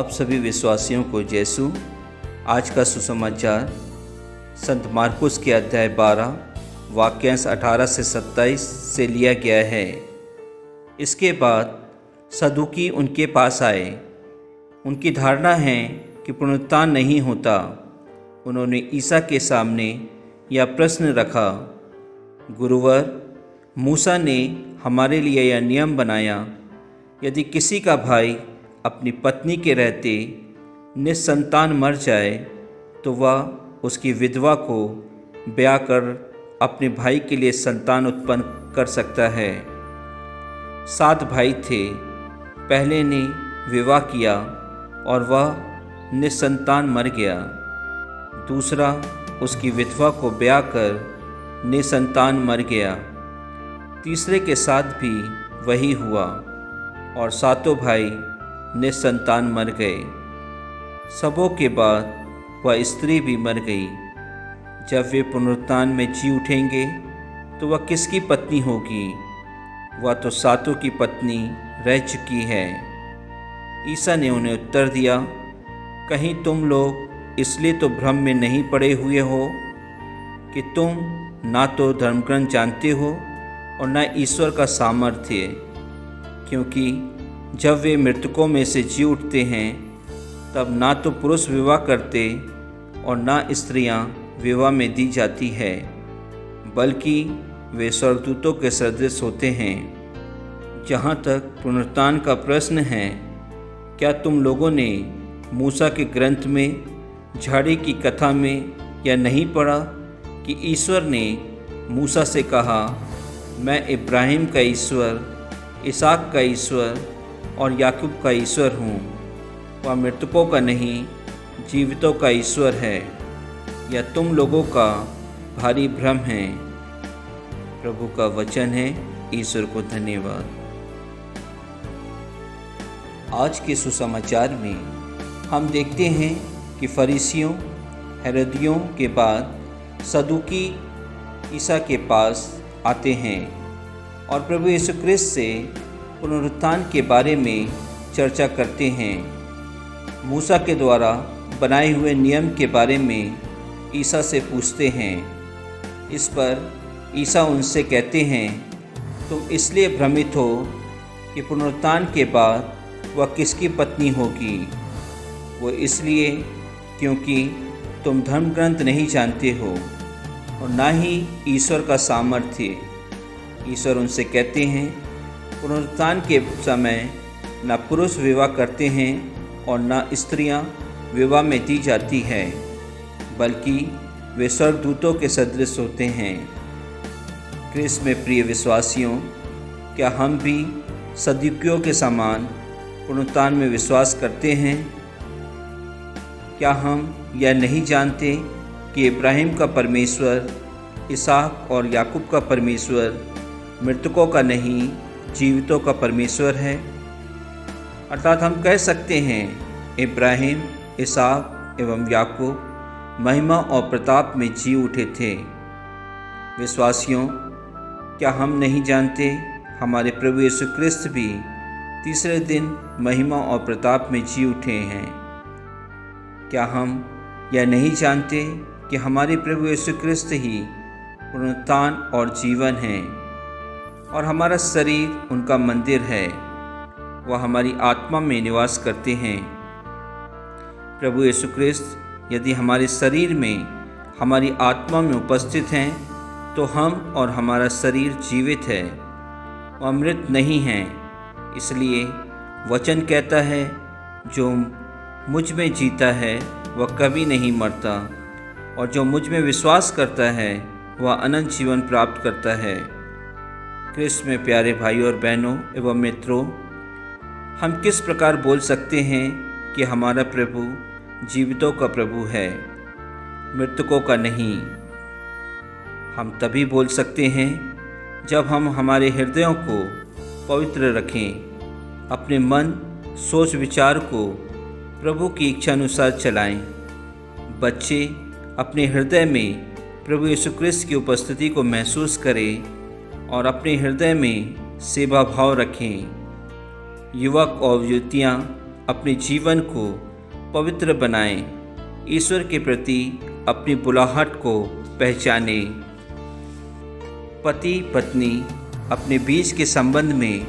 आप सभी विश्वासियों को यीशु। आज का सुसमाचार संत मार्कुस के अध्याय 12 वाक्यांश 18 से 27 से लिया गया है। इसके बाद सदूकी उनके पास आए। उनकी धारणा है कि पुनरुत्थान नहीं होता। उन्होंने ईसा के सामने यह प्रश्न रखा, गुरुवर, मूसा ने हमारे लिए यह नियम बनाया, यदि किसी का भाई अपनी पत्नी के रहते निसंतान मर जाए तो वह उसकी विधवा को ब्याह कर अपने भाई के लिए संतान उत्पन्न कर सकता है। 7 भाई थे। पहले ने विवाह किया और वह निसंतान मर गया। दूसरा उसकी विधवा को ब्याह कर निसंतान मर गया। तीसरे के साथ भी वही हुआ और 7 भाई निसंतान मर गए। सबों के बाद वह स्त्री भी मर गई। जब वे पुनरुत्थान में जी उठेंगे तो वह किसकी पत्नी होगी? वह तो 7 की पत्नी रह चुकी है। ईसा ने उन्हें उत्तर दिया, कहीं तुम लोग इसलिए तो भ्रम में नहीं पड़े हुए हो कि तुम ना तो धर्मग्रंथ जानते हो और न ईश्वर का सामर्थ्य, क्योंकि जब वे मृतकों में से जी उठते हैं तब ना तो पुरुष विवाह करते और ना स्त्रियां विवाह में दी जाती है, बल्कि वे स्वर्गदूतों के सदृश होते हैं। जहाँ तक पुनरुत्थान का प्रश्न है, क्या तुम लोगों ने मूसा के ग्रंथ में झाड़ी की कथा में यह नहीं पढ़ा कि ईश्वर ने मूसा से कहा, मैं इब्राहिम का ईश्वर, इसहाक का ईश्वर और याकूब का ईश्वर हूँ। वह मृतकों का नहीं, जीवितों का ईश्वर है। यह तुम लोगों का भारी भ्रम है। प्रभु का वचन है। ईश्वर को धन्यवाद। आज के सुसमाचार में हम देखते हैं कि फरीसियों, हेरोदियों के बाद सदूकी ईसा के पास आते हैं और प्रभु यीशु क्रिस्त से पुनरुत्थान के बारे में चर्चा करते हैं। मूसा के द्वारा बनाए हुए नियम के बारे में ईसा से पूछते हैं। इस पर ईसा उनसे कहते हैं, तुम इसलिए भ्रमित हो कि पुनरुत्थान के बाद वह किसकी पत्नी होगी। वो इसलिए क्योंकि तुम धर्मग्रंथ नहीं जानते हो और ना ही ईश्वर का सामर्थ्य। ईश्वर उनसे कहते हैं, पुनरुत्थान के समय न पुरुष विवाह करते हैं और न स्त्रियां विवाह में दी जाती है, बल्कि वे स्वर्गदूतों के सदृश होते हैं। क्रिस्त में प्रिय विश्वासियों, क्या हम भी सदूकियों के समान पुनरुत्थान में विश्वास करते हैं? क्या हम यह नहीं जानते कि इब्राहिम का परमेश्वर, इसहाक और याकूब का परमेश्वर मृतकों का नहीं, जीवितों का परमेश्वर है? अर्थात हम कह सकते हैं, इब्राहिम, इसहाक एवं याकूब महिमा और प्रताप में जी उठे थे। विश्वासियों, क्या हम नहीं जानते हमारे प्रभु यीशु क्रिस्त भी तीसरे दिन महिमा और प्रताप में जी उठे हैं? क्या हम यह नहीं जानते कि हमारे प्रभु यीशु क्रिस्त ही पुनरुत्थान और जीवन है और हमारा शरीर उनका मंदिर है? वह हमारी आत्मा में निवास करते हैं। प्रभु यीशु क्रिस्त यदि हमारे शरीर में, हमारी आत्मा में उपस्थित हैं तो हम और हमारा शरीर जीवित है, वह मृत नहीं है। इसलिए वचन कहता है, जो मुझ में जीता है वह कभी नहीं मरता और जो मुझ में विश्वास करता है वह अनंत जीवन प्राप्त करता है। क्रिस्त में प्यारे भाइयों और बहनों एवं मित्रों, हम किस प्रकार बोल सकते हैं कि हमारा प्रभु जीवितों का प्रभु है, मृतकों का नहीं? हम तभी बोल सकते हैं जब हम हमारे हृदयों को पवित्र रखें, अपने मन, सोच विचार को प्रभु की इच्छा अनुसार चलाएं। बच्चे अपने हृदय में प्रभु यीशु क्रिस्त की उपस्थिति को महसूस करें और अपने हृदय में सेवा भाव रखें। युवक और युवतियाँ अपने जीवन को पवित्र बनाएं, ईश्वर के प्रति अपनी बुलाहट को पहचानें। पति पत्नी अपने बीच के संबंध में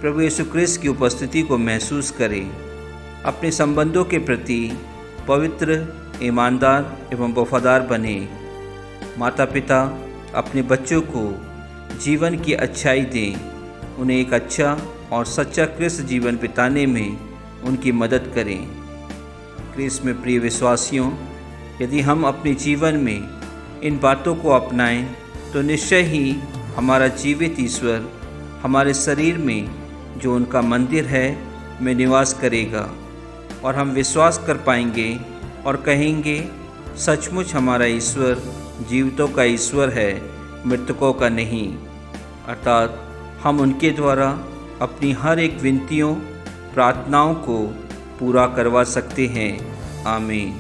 प्रभु यीशु क्रिस्त की उपस्थिति को महसूस करें। अपने संबंधों के प्रति पवित्र, ईमानदार एवं वफादार बने। माता पिता अपने बच्चों को जीवन की अच्छाई दें। उन्हें एक अच्छा और सच्चा क्रिस्त जीवन बिताने में उनकी मदद करें। क्रिस्त में प्रिय विश्वासियों, यदि हम अपने जीवन में इन बातों को अपनाएं तो निश्चय ही हमारा जीवित ईश्वर हमारे शरीर में जो उनका मंदिर है में निवास करेगा और हम विश्वास कर पाएंगे और कहेंगे, सचमुच हमारा ईश्वर जीवितों का ईश्वर है, मृतकों का नहीं। अर्थात हम उनके द्वारा अपनी हर एक विनतियों, प्रार्थनाओं को पूरा करवा सकते हैं। आमीन।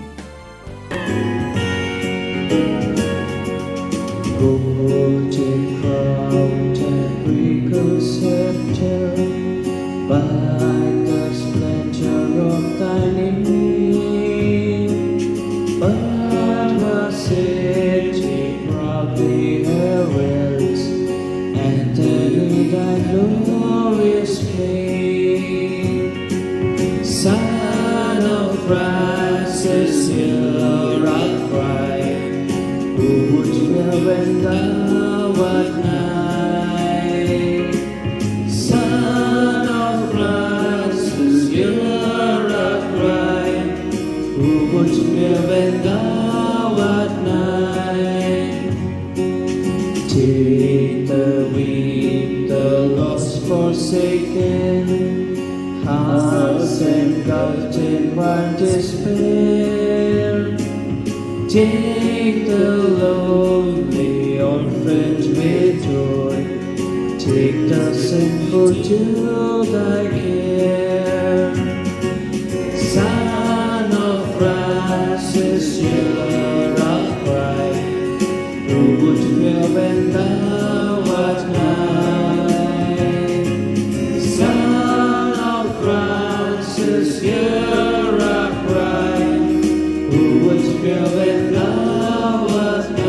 Son of Christ, you're upright, who would live when thou art nigh. Son of Christ, you're upright, who would live when thou art nigh. Take the weak, the lost, forsaken, hearts engulfed in one despair. Take the lonely orphans with joy. Take the sinful to thy care. Son of Christ, you're upright, who would fear when thou art nigh. Son of Christ, you're upright, who would fear when thou art nigh.